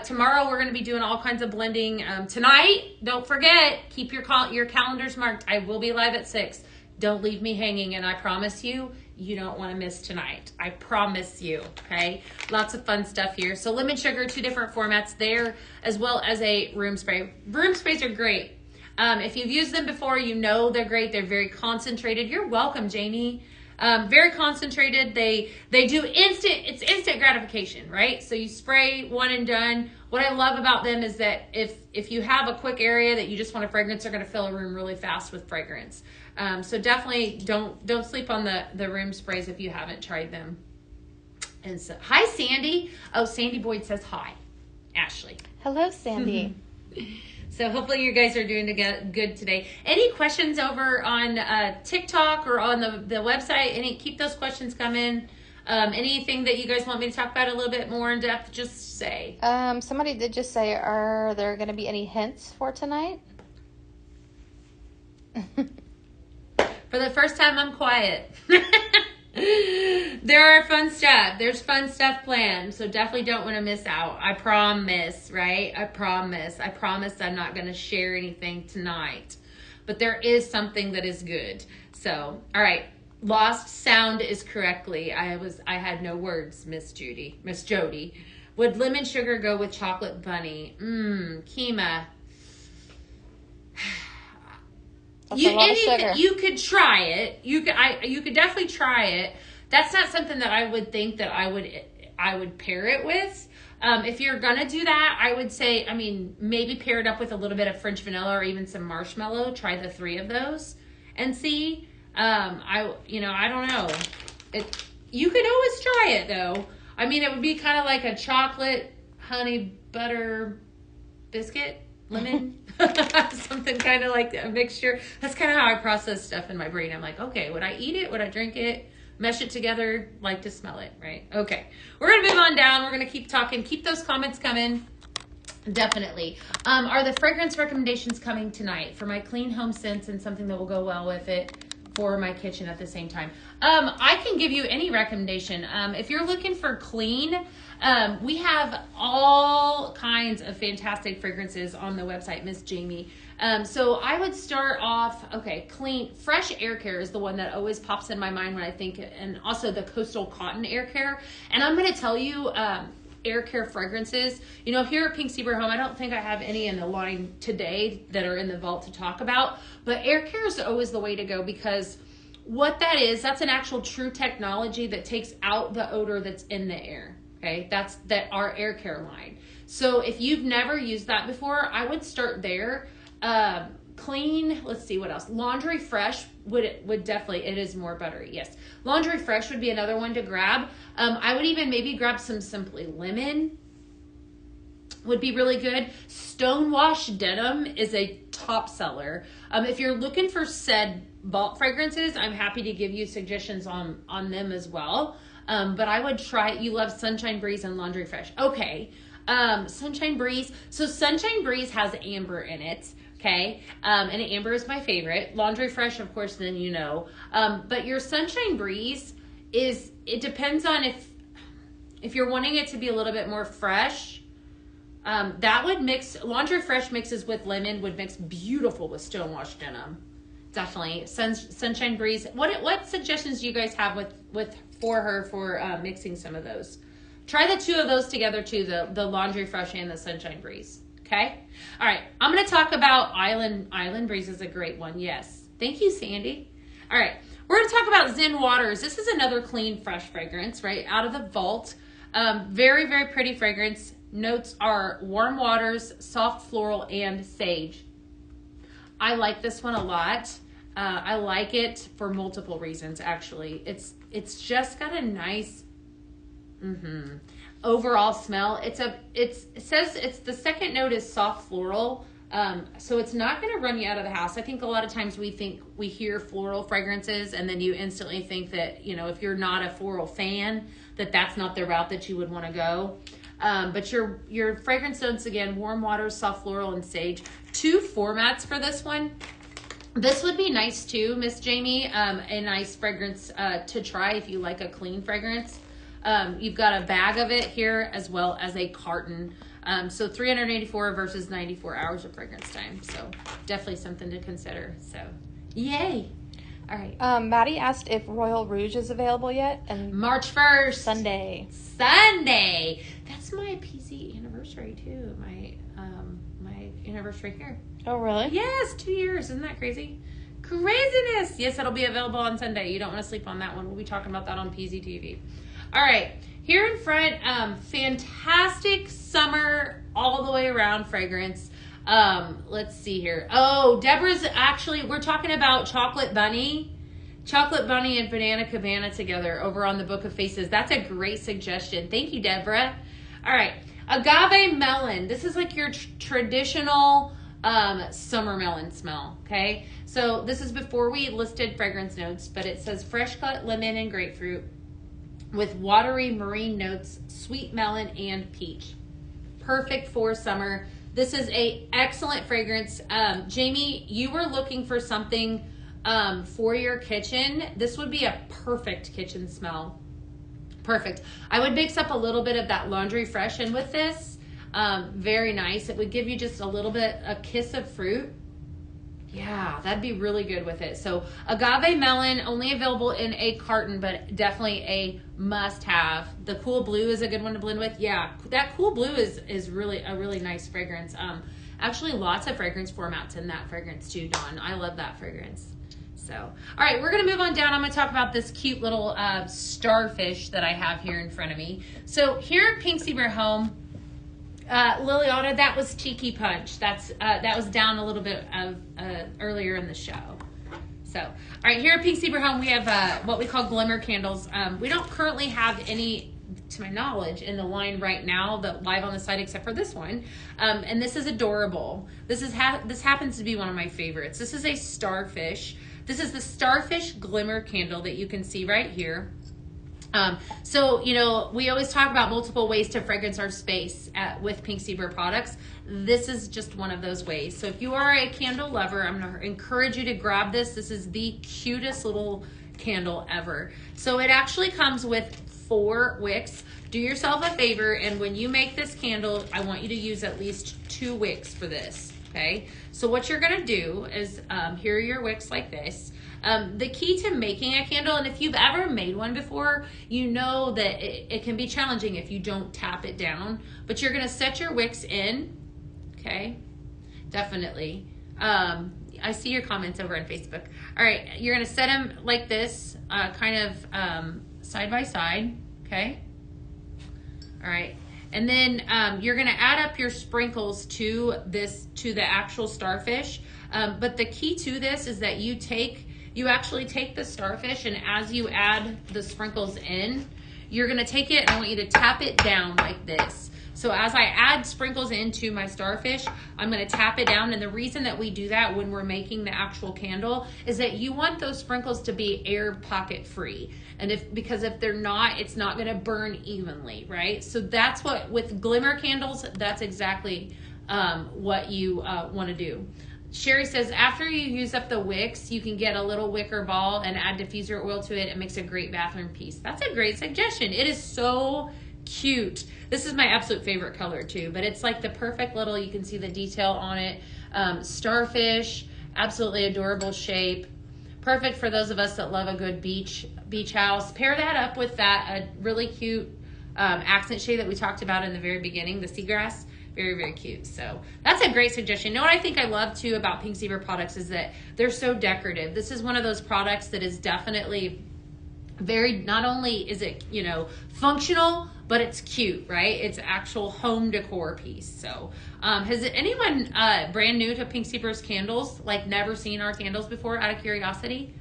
Tomorrow we're going to be doing all kinds of blending. Tonight, don't forget, keep your calendars marked. I will be live at 6. Don't leave me hanging, and I promise you, you don't want to miss tonight. I promise you, okay? Lots of fun stuff here. So lemon sugar, 2 different formats there, as well as a room spray. Room sprays are great. If you've used them before, you know they're great. They're very concentrated. You're welcome, Jamie. Very concentrated. They do it's instant gratification, right? So you spray one and done. What I love about them is that if you have a quick area that you just want a fragrance, they're going to fill a room really fast with fragrance. So definitely don't sleep on the room sprays if you haven't tried them. And so, hi, Sandy. Oh, Sandy Boyd says hi, Ashley. Hello, Sandy. So hopefully you guys are doing good today. Any questions over on TikTok or on the website? Keep those questions coming. Anything that you guys want me to talk about a little bit more in depth, just say. Somebody did just say, are there going to be any hints for tonight? For the first time, I'm quiet. There are fun stuff. There's fun stuff planned, so definitely don't want to miss out. I promise, right? I promise I'm not going to share anything tonight. But there is something that is good. So, all right. Lost sound is correctly. I had no words, Miss Jody. Would lemon sugar go with chocolate bunny? Kima. You could try it. You could definitely try it. That's not something that I would think that I would pair it with. If you're gonna do that, I would say, maybe pair it up with a little bit of French vanilla or even some marshmallow. Try the 3 of those and see. I don't know. You could always try it though. It would be kind of like a chocolate honey butter biscuit. Lemon, something kind of like a mixture. That's kind of how I process stuff in my brain. I'm like, okay, would I eat it? Would I drink it? Mesh it together? Like to smell it, right? Okay, we're going to move on down. We're going to keep talking. Keep those comments coming. Definitely. Are the fragrance recommendations coming tonight for my clean home scents and something that will go well with it for my kitchen at the same time? I can give you any recommendation. If you're looking for clean, we have all kinds of fantastic fragrances on the website, Miss Jamie. So I would start off, clean. Fresh Air Care is the one that always pops in my mind when I think, and also the Coastal Cotton Air Care. And I'm going to tell you, air care fragrances, here at Pink Zebra Home, I don't think I have any in the line today that are in the vault to talk about, but air care is always the way to go, because what that is, that's an actual true technology that takes out the odor that's in the air. Okay, that's our air care line. So if you've never used that before, I would start there. Clean, let's see what else. Laundry Fresh would definitely, it is more buttery, yes. Laundry Fresh would be another one to grab. I would even maybe grab some Simply Lemon. would be really good. Stonewash Denim is a top seller. If you're looking for said vault fragrances, I'm happy to give you suggestions on them as well. But I would try, you love Sunshine Breeze and Laundry Fresh. Okay. Sunshine Breeze. So Sunshine Breeze has amber in it. Okay. And amber is my favorite. Laundry Fresh, of course, then you know. But your Sunshine Breeze it depends on if you're wanting it to be a little bit more fresh. That would mix, Laundry Fresh mixes with lemon would mix beautiful with Stonewash Denim. Definitely. Sunshine Breeze. What suggestions do you guys have for her for mixing some of those? Try the two of those together too, the Laundry Fresh and the Sunshine Breeze. Okay? All right. I'm going to talk about Island Breeze is a great one. Yes. Thank you, Sandy. All right. We're going to talk about Zen Waters. This is another clean, fresh fragrance, right? Out of the vault. Very, very pretty fragrance. Notes are warm waters, soft floral, and sage. I like this one a lot. I like it for multiple reasons, actually. It's just got a nice overall smell. It says the second note is soft floral. So it's not going to run you out of the house. I think a lot of times we hear floral fragrances and then you instantly think that, if you're not a floral fan, that's not the route that you would want to go. But your fragrance notes, again, warm waters, soft floral, and sage. 2 formats for this one. This would be nice too, Miss Jamie. A nice fragrance to try if you like a clean fragrance. You've got a bag of it here as well as a carton. So 384 versus 94 hours of fragrance time. So definitely something to consider. So yay. All right. Maddie asked if Royal Rouge is available yet. And March 1st. Sunday. That's my PC anniversary too. My anniversary here. Oh, really? Yes, 2 years. Isn't that crazy? Craziness. Yes, it'll be available on Sunday. You don't want to sleep on that one. We'll be talking about that on Pztv. All right. Here in front, fantastic summer all the way around fragrance. Let's see here. Oh, Deborah's we're talking about Chocolate Bunny and Banana Cabana together over on the Book of Faces. That's a great suggestion. Thank you, Deborah. All right. Agave melon. This is like your traditional summer melon smell. Okay. So this is before we listed fragrance notes, but it says fresh cut lemon and grapefruit with watery marine notes, sweet melon, and peach. Perfect for summer. This is a excellent fragrance. Jamie, you were looking for something for your kitchen. This would be a perfect kitchen smell. Perfect. I would mix up a little bit of that Laundry Fresh in with this. Very nice. It would give you just a kiss of fruit. Yeah, that'd be really good with it. So agave melon, only available in a carton, but definitely a must have. The cool blue is a good one to blend with. Yeah, that cool blue is really a really nice fragrance. Actually lots of fragrance formats in that fragrance too, Dawn. I love that fragrance. So, all right, we're going to move on down. I'm going to talk about this cute little starfish that I have here in front of me. So here at Pink Zebra Home, Liliana, that was Tiki Punch. That was down a little bit of earlier in the show. So, all right, here at Pink Zebra Home, we have what we call glimmer candles. We don't currently have any, to my knowledge, in the line right now that live on the site except for this one. And this is adorable. This happens to be one of my favorites. This is a starfish. This is the Starfish Glimmer Candle that you can see right here. So, we always talk about multiple ways to fragrance our space with Pink Zebra products. This is just one of those ways. So if you are a candle lover, I'm going to encourage you to grab this. This is the cutest little candle ever. So it actually comes with 4 wicks. Do yourself a favor, and when you make this candle, I want you to use at least 2 wicks for this. Okay, so what you're gonna do is, here are your wicks like this. The key to making a candle, and if you've ever made one before, you know that it can be challenging if you don't tap it down, but you're gonna set your wicks in, okay, definitely. I see your comments over on Facebook. All right, you're gonna set them like this, kind of side by side, okay? All right. And then you're going to add up your sprinkles to the actual starfish. But the key to this is that you actually take the starfish, and as you add the sprinkles in, you're going to take it and I want you to tap it down like this. So as I add sprinkles into my starfish, I'm going to tap it down. And the reason that we do that when we're making the actual candle is that you want those sprinkles to be air pocket free. And because if they're not, it's not going to burn evenly, right? So that's what, with glimmer candles, that's exactly what you want to do. Sherry says, after you use up the wicks, you can get a little wicker ball and add diffuser oil to it. It makes a great bathroom piece. That's a great suggestion. It is so cute. This is my absolute favorite color too, but it's like the perfect little, you can see the detail on it. Starfish, absolutely adorable shape. Perfect for those of us that love a good beach house. Pair that up with that really cute accent shade that we talked about in the very beginning, the seagrass. Very, very cute. So that's a great suggestion. You know what I think I love too about Pink Zebra products is that they're so decorative. This is one of those products that is definitely very, not only is it, functional, but it's cute, right? It's actual home decor piece. So has anyone brand new to Pink Zebra's candles, like never seen our candles before, out of curiosity?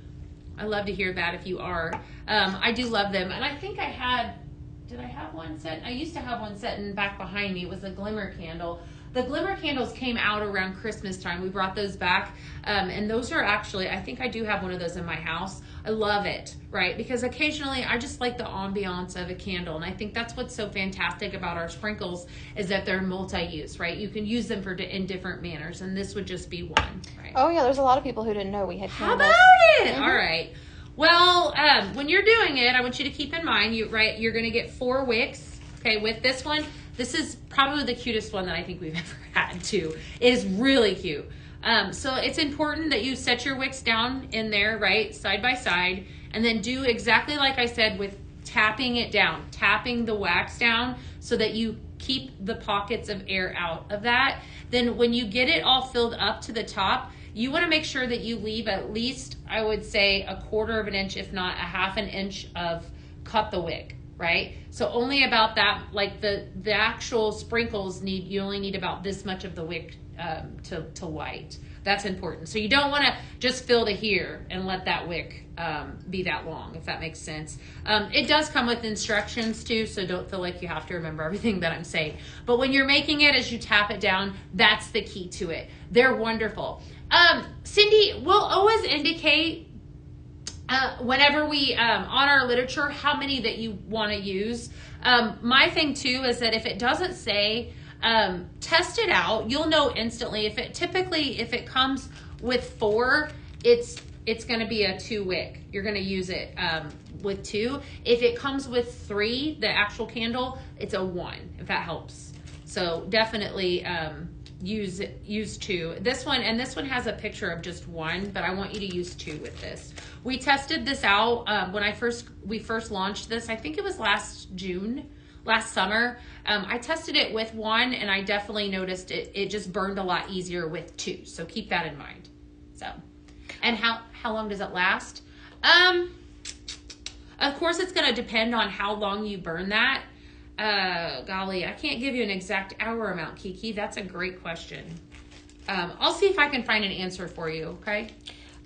I love to hear that if you are. I do love them. And I think did I have one set? I used to have one sitting back behind me. It was a glimmer candle. The glimmer candles came out around Christmas time. We brought those back. And those are actually, I think I do have one of those in my house. I love it, right? Because occasionally I just like the ambiance of a candle. And I think that's what's so fantastic about our sprinkles is that they're multi-use, right? You can use them in different manners. And this would just be one, right? Oh, yeah. There's a lot of people who didn't know we had candles. How about it? Mm-hmm. All right. Well, when you're doing it, I want you to keep in mind, you're going to get 4 wicks. Okay, with this one, this is probably the cutest one that I think we've ever had too. It is really cute. So it's important that you set your wicks down in there, right, side by side, and then do exactly like I said with tapping it down, tapping the wax down so that you keep the pockets of air out of that. Then when you get it all filled up to the top, you want to make sure that you leave at least, I would say, 1/4 of an inch, if not 1/2 inch of cut the wick, right? So only about that, like the actual sprinkles you only need about this much of the wick to light. That's important. So you don't want to just fill to here and let that wick be that long, if that makes sense. It does come with instructions too, so don't feel like you have to remember everything that I'm saying. But when you're making it, as you tap it down, that's the key to it. They're wonderful. Cindy, we'll always indicate whenever we on our literature how many that you want to use. My thing too is that if it doesn't say, test it out. You'll know instantly. If it comes with 4, it's going to be a 2 wick. You're going to use it with 2. If it comes with 3, the actual candle, it's a 1. If that helps. So definitely use 2. This one has a picture of just 1, but I want you to use 2 with this. We tested this out when we first launched this. I think it was last summer. I tested it with 1 and I definitely noticed it just burned a lot easier with 2. So keep that in mind. So, and how long does it last? Of course it's going to depend on how long you burn that. Golly, I can't give you an exact hour amount, Kiki. That's a great question. I'll see if I can find an answer for you, okay?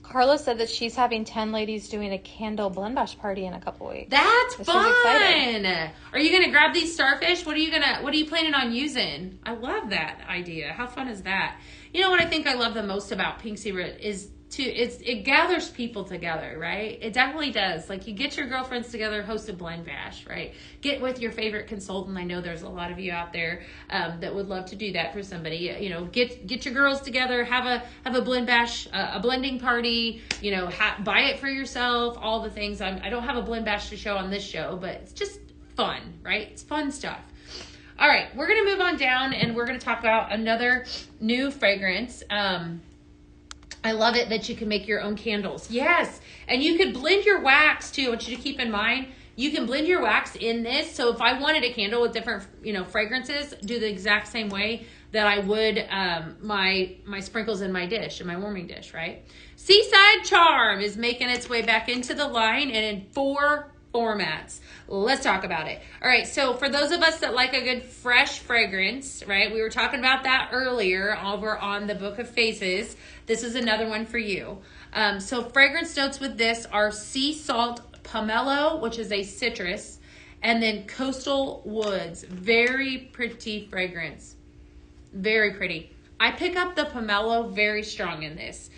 Carla said that she's having 10 ladies doing a candle blend bash party in a couple weeks. That's fun. Are you going to grab these starfish? What are you planning on using? I love that idea. How fun is that? You know what I think I love the most about Pink Zebra is it gathers people together, right? It definitely does. Like you get your girlfriends together, host a blend bash, right? Get with your favorite consultant. I know there's a lot of you out there that would love to do that for somebody. You know, get your girls together, have a blend bash, a blending party. You know, buy it for yourself. All the things. I don't have a blend bash to show on this show, but it's just fun, right? It's fun stuff. All right, we're gonna move on down, and we're gonna talk about another new fragrance. I love it that you can make your own candles. Yes. And you could blend your wax too. I want you to keep in mind, you can blend your wax in this. So if I wanted a candle with different, fragrances, do the exact same way that I would my sprinkles in my dish, in my warming dish, right? Seaside Charm is making its way back into the line and in 4 formats. Let's talk about it. All right, so for those of us that like a good fresh fragrance, right? We were talking about that earlier over on the Book of Faces. This is another one for you. So fragrance notes with this are sea salt pomelo, which is a citrus, And then Coastal Woods. Very pretty fragrance. Very pretty. I pick up the pomelo very strong in this,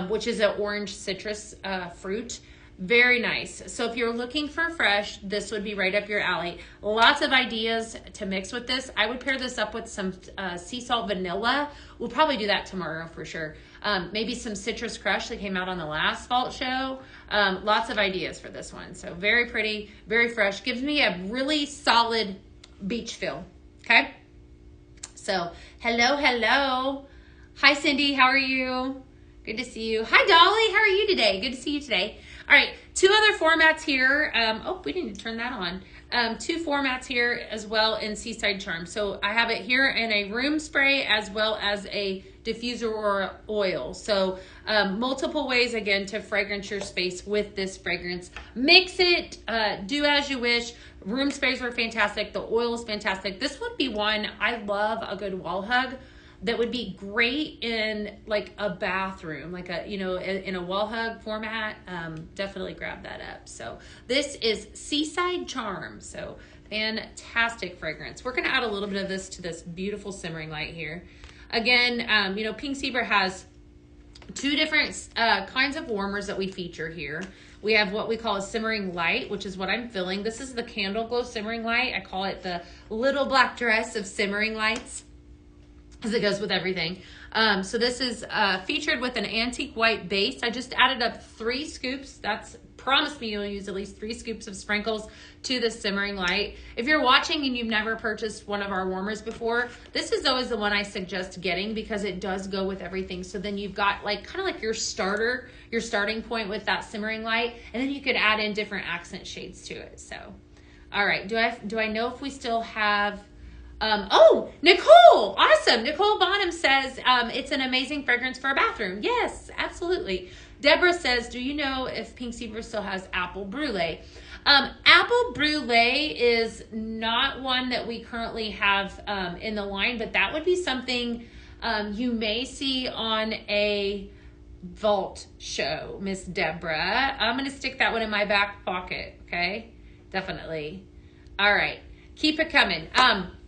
which is an orange citrus fruit. Very nice. So if you're looking for fresh, this would be right up your alley. Lots of ideas to mix with this. I would pair this up with some sea salt vanilla. We'll probably do that tomorrow for sure. Maybe some citrus crush that came out on the last fall show. Lots of ideas for this one. So very pretty, very fresh. Gives me a really solid beach feel. Okay. So hello, hello. Hi, Cindy. How are you? Good to see you. Hi, Dolly. How are you today? Good to see you today. All right, 2 other formats here. We need to turn that on. 2 formats here as well in Seaside Charm. So I have it here in a room spray as well as a diffuser or oil. So multiple ways, again, to fragrance your space with this fragrance. Mix it, do as you wish. Room sprays are fantastic. The oil is fantastic. This would be one, I love a good wall hug. That would be great in like a bathroom, like in a wall hug format. Definitely grab that up. So this is Seaside Charm. So fantastic fragrance. We're going to add a little bit of this to this beautiful simmering light here. Again, Pink Zebra has 2 different kinds of warmers that we feature here. We have what we call a simmering light, which is what I'm filling. This is the Candle Glow simmering light. I call it the little black dress of simmering lights, as it goes with everything. So this is featured with an antique white base. I just added up 3 scoops. That's promise me you'll use at least 3 scoops of sprinkles to the simmering light. If you're watching and you've never purchased one of our warmers before, this is always the one I suggest getting because it does go with everything. So then you've got like kind of like your starting point with that simmering light, and then you could add in different accent shades to it. So, all right, do I know if we still have? Nicole, awesome. Nicole Bonham says, it's an amazing fragrance for a bathroom. Yes, absolutely. Deborah says, do you know if Pink Zebra still has apple brulee? Apple brulee is not one that we currently have in the line, but that would be something you may see on a vault show, Miss Deborah. I'm going to stick that one in my back pocket. Okay. Definitely. All right. Keep it coming.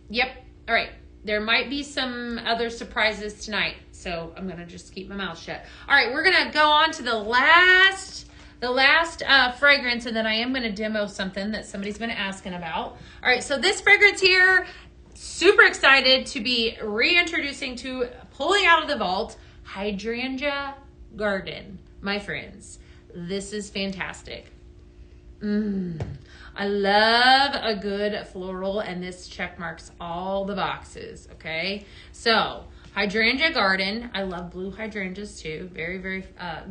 Yep. All right. There might be some other surprises tonight, so I'm going to just keep my mouth shut. All right. We're going to go on to the last fragrance, and then I am going to demo something that somebody's been asking about. All right. So this fragrance here, super excited to be reintroducing to pulling out of the vault, Hydrangea Garden, my friends. This is fantastic. I love a good floral, and this check marks all the boxes, okay? So, Hydrangea Garden. I love blue hydrangeas too. Very, very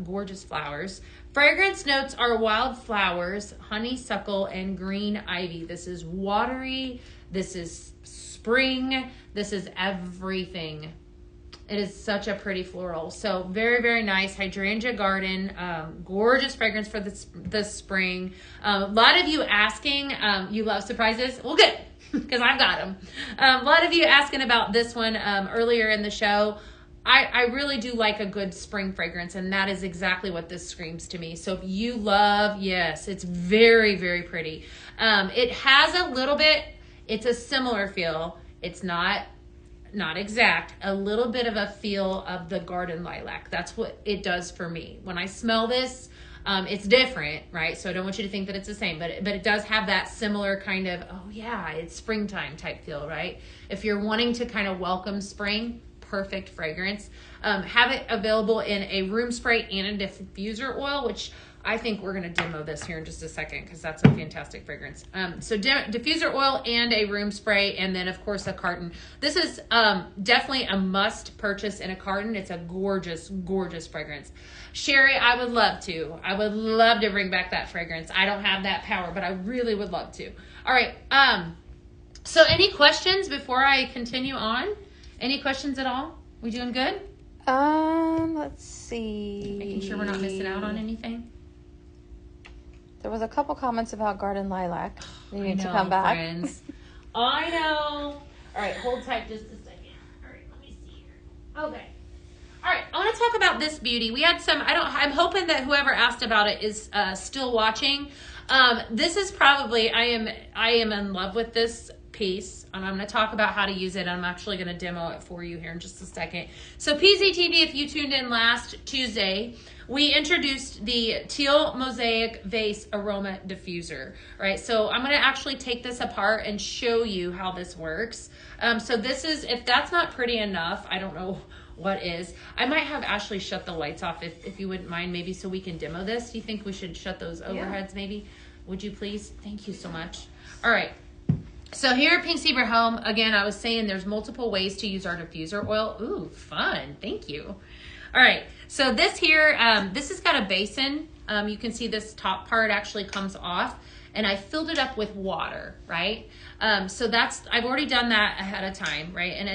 gorgeous flowers. Fragrance notes are wildflowers, honeysuckle, and green ivy. This is watery. This is spring. This is everything. It is such a pretty floral. So very, very nice. Hydrangea Garden. Gorgeous fragrance for the spring. A lot of you asking, you love surprises? Well, good, because I've got them. A lot of you asking about this one earlier in the show. I really do like a good spring fragrance, and that is exactly what this screams to me. So if you love, yes, it's very, very pretty. It has a little bit, it's a similar feel. It's not exact, a little bit of a feel of the garden lilac. That's what it does for me. When I smell this, it's different, right? So I don't want you to think that it's the same, but it does have that similar kind of, oh yeah, it's springtime type feel, right? If you're wanting to kind of welcome spring, perfect fragrance. Have it available in a room spray and a diffuser oil, which I think we're going to demo this here in just a second because that's a fantastic fragrance. So diffuser oil and a room spray, and then of course a carton. This is definitely a must purchase in a carton. It's a gorgeous, gorgeous fragrance. Sherry, I would love to. I would love to bring back that fragrance. I don't have that power, but I really would love to. All right. So any questions before I continue on? Any questions at all? We doing good? Let's see. Making sure we're not missing out on anything. There was a couple comments about garden lilac. You need to come back. Friends. I know. All right, hold tight just a second. All right, let me see here. Okay. All right, I want to talk about this beauty. We had some, I'm hoping that whoever asked about it is still watching. This is probably, I am in love with this piece, and I'm going to talk about how to use it. I'm actually going to demo it for you here in just a second. So Pztv, if you tuned in last Tuesday, we introduced the Teal Mosaic Vase Aroma Diffuser, right? So I'm going to actually take this apart and show you how this works. So this is, if that's not pretty enough, I don't know what is. I might have Ashley shut the lights off if you wouldn't mind, maybe, so we can demo this. Do you think we should shut those overheads maybe? Would you please? Thank you so much. All right. So here at Pztv Home, again, I was saying there's multiple ways to use our diffuser oil. Ooh, fun. Thank you. All right. So this here, this has got a basin. You can see this top part actually comes off, and I filled it up with water, right? So I've already done that ahead of time, right? And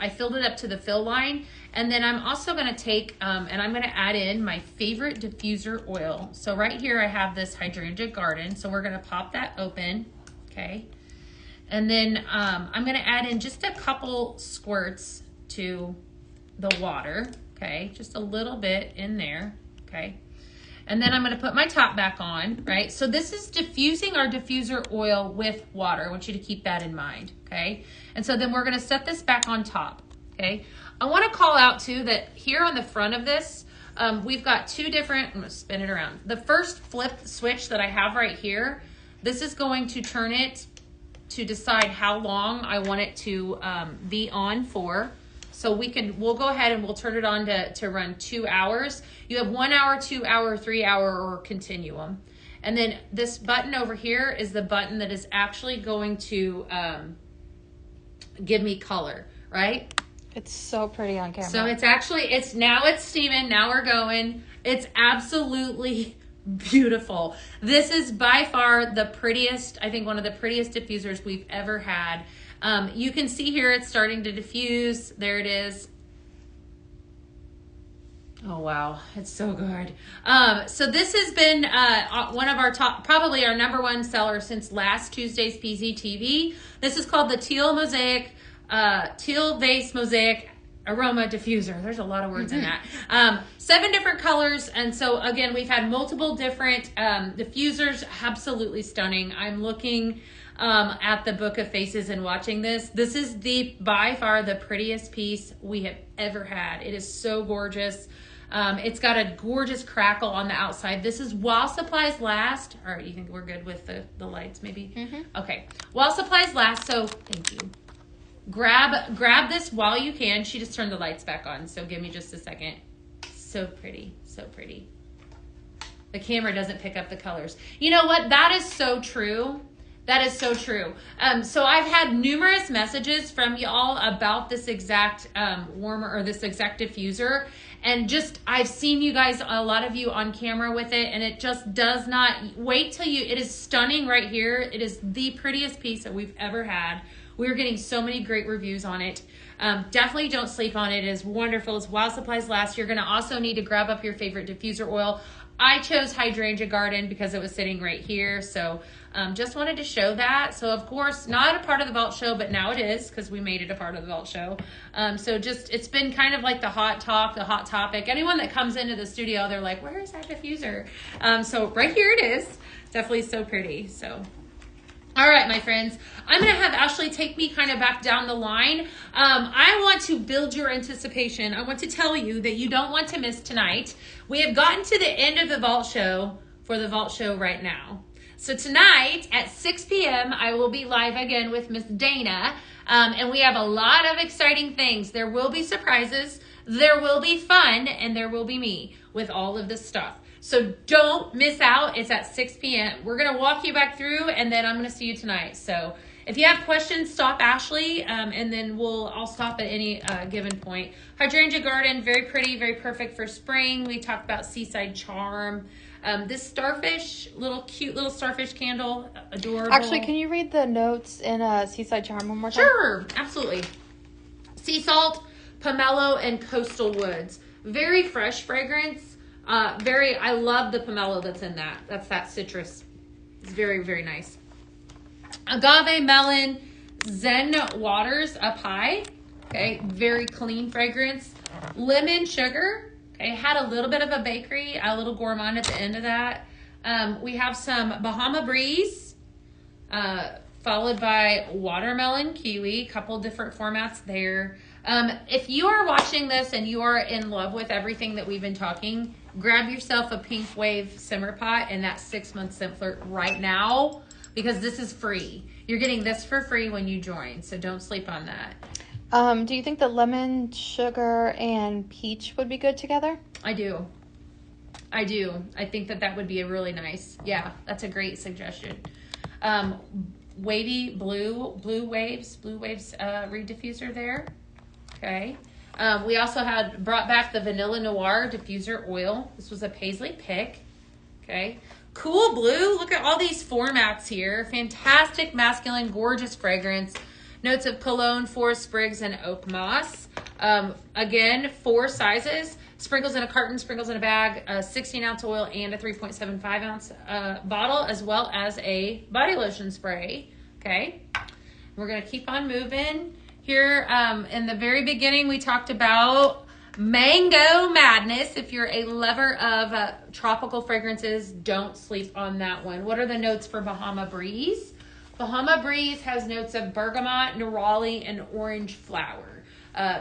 I filled it up to the fill line. And then I'm also going to take, and I'm going to add in my favorite diffuser oil. So right here I have this Hydrangea Garden. So we're going to pop that open, okay? And then I'm going to add in just a couple squirts to the water, okay? Just a little bit in there, okay? And then I'm going to put my top back on, right? So this is diffusing our diffuser oil with water. I want you to keep that in mind, okay? And so then we're going to set this back on top, okay? I want to call out too that here on the front of this, we've got two different, I'm going to spin it around. The first flip switch that I have right here, this is going to turn it to decide how long I want it to be on for. So we'll go ahead and we'll turn it on to run 2 hours. You have 1 hour, 2 hour, 3 hour, or continuum. And then this button over here is the button that is actually going to give me color, right? It's so pretty on camera. So now it's steaming, now we're going. It's absolutely beautiful. This is by far the prettiest, I think one of the prettiest diffusers we've ever had. You can see here it's starting to diffuse. There it is. Oh, wow. It's so good. So this has been one of our top, probably our #1 seller since last Tuesday's Pztv. This is called the Teal Vase Mosaic Aroma Diffuser. There's a lot of words in that. 7 different colors. And so again, we've had multiple different diffusers. Absolutely stunning. I'm looking at the Book of Faces and watching this. This is by far the prettiest piece we have ever had. It is so gorgeous. It's got a gorgeous crackle on the outside. This is while supplies last. All right, you think we're good with the lights maybe? Okay, while supplies last, so thank you. Grab this while you can. She just turned the lights back on, so give me just a second. So pretty, so pretty. The camera doesn't pick up the colors. You know what? That is so true. That is so true. So I've had numerous messages from y'all about this exact warmer or this exact diffuser. And just, I've seen you guys, a lot of you on camera with it, and it just does not, wait till it is stunning right here. It is the prettiest piece that we've ever had. We're getting so many great reviews on it. Definitely don't sleep on it. It is wonderful. It's while supplies last. You're gonna also need to grab up your favorite diffuser oil. I chose Hydrangea Garden because it was sitting right here. So just wanted to show that. So of course, not a part of the vault show, but now it is because we made it a part of the vault show. So just, it's been kind of like the hot talk, the hot topic. Anyone that comes into the studio, they're like, where is that diffuser? So right here it is. Definitely so pretty. So. All right, my friends, I'm going to have Ashley take me kind of back down the line. I want to build your anticipation. I want to tell you that you don't want to miss tonight. We have gotten to the end of the vault show for the vault show right now. So tonight at 6 p.m., I will be live again with Miss Dana, and we have a lot of exciting things. There will be surprises, there will be fun, and there will be me with all of this stuff. So don't miss out. It's at 6 p.m. We're going to walk you back through, and then I'm going to see you tonight. So if you have questions, stop Ashley, and then I'll stop at any given point. Hydrangea Garden, very pretty, very perfect for spring. We talked about Seaside Charm. This starfish, cute little starfish candle, adorable. Actually, can you read the notes in Seaside Charm one more time? Sure, absolutely. Sea salt, pomelo, and coastal woods. Very fresh fragrance. I love the pomelo that's in that. That's that citrus. It's very, very nice. Agave melon, Zen waters up high. Okay, very clean fragrance. Lemon sugar. Okay, had a little bit of a bakery, a little gourmand at the end of that. We have some Bahama Breeze, followed by Watermelon Kiwi, couple different formats there. If you are watching this and you are in love with everything that we've been talking, grab yourself a Pink Wave simmer pot and that 6-month Simpler right now, because this is free. You're getting this for free when you join, so don't sleep on that. Do you think the lemon, sugar, and peach would be good together? I do. I think that would be a really nice, yeah, that's a great suggestion. Wavy blue waves reed diffuser there. Okay. We also had brought back the Vanilla Noir diffuser oil. This was a Paisley pick. Okay. Cool blue. Look at all these formats here. Fantastic masculine, gorgeous fragrance. Notes of cologne, forest sprigs, and oak moss. Again, 4 sizes. Sprinkles in a carton, sprinkles in a bag, a 16-ounce oil, and a 3.75-ounce bottle, as well as a body lotion spray. Okay. We're going to keep on moving. Here in the very beginning, we talked about Mango Madness. If you're a lover of tropical fragrances, don't sleep on that one. What are the notes for Bahama Breeze? Bahama Breeze has notes of bergamot, neroli, and orange flower.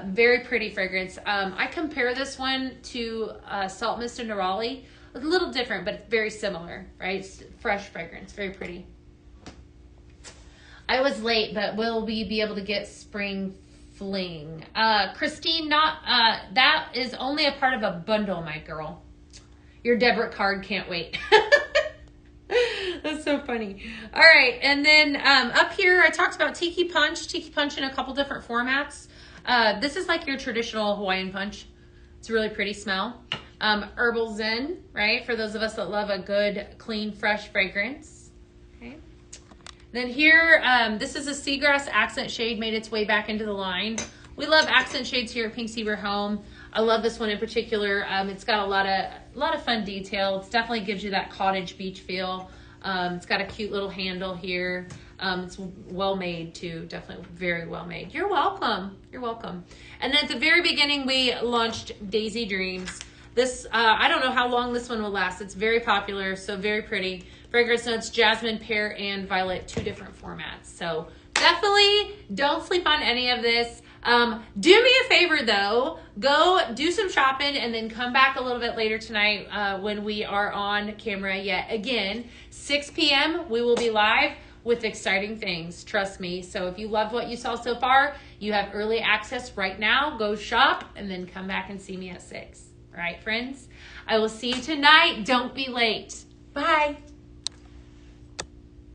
Very pretty fragrance. I compare this one to Salt Mist and Neroli. A little different, but very similar, right? It's fresh fragrance, very pretty. I was late, but will we be able to get Spring Fling? Christine, that is only a part of a bundle, my girl. Your debit card can't wait. That's so funny. All right, and then up here, I talked about Tiki Punch in a couple different formats. This is like your traditional Hawaiian punch. It's a really pretty smell. Herbal Zen, right? For those of us that love a good, clean, fresh fragrance. Okay. Then here, this is a Seagrass Accent Shade, made its way back into the line. We love accent shades here at Pink Zebra Home. I love this one in particular. It's got a lot of fun detail. It definitely gives you that cottage beach feel. It's got a cute little handle here. It's well made too, definitely very well made. You're welcome. You're welcome. And then at the very beginning, we launched Daisy Dreams. This, I don't know how long this one will last. It's very popular, so very pretty. Fragrance notes, jasmine, pear, and violet, 2 different formats. So definitely don't sleep on any of this. Do me a favor though, go do some shopping and then come back a little bit later tonight when we are on camera yet again. 6 p.m. we will be live with exciting things, trust me. So if you loved what you saw so far, you have early access right now. Go shop and then come back and see me at 6. All right, friends? I will see you tonight. Don't be late. Bye.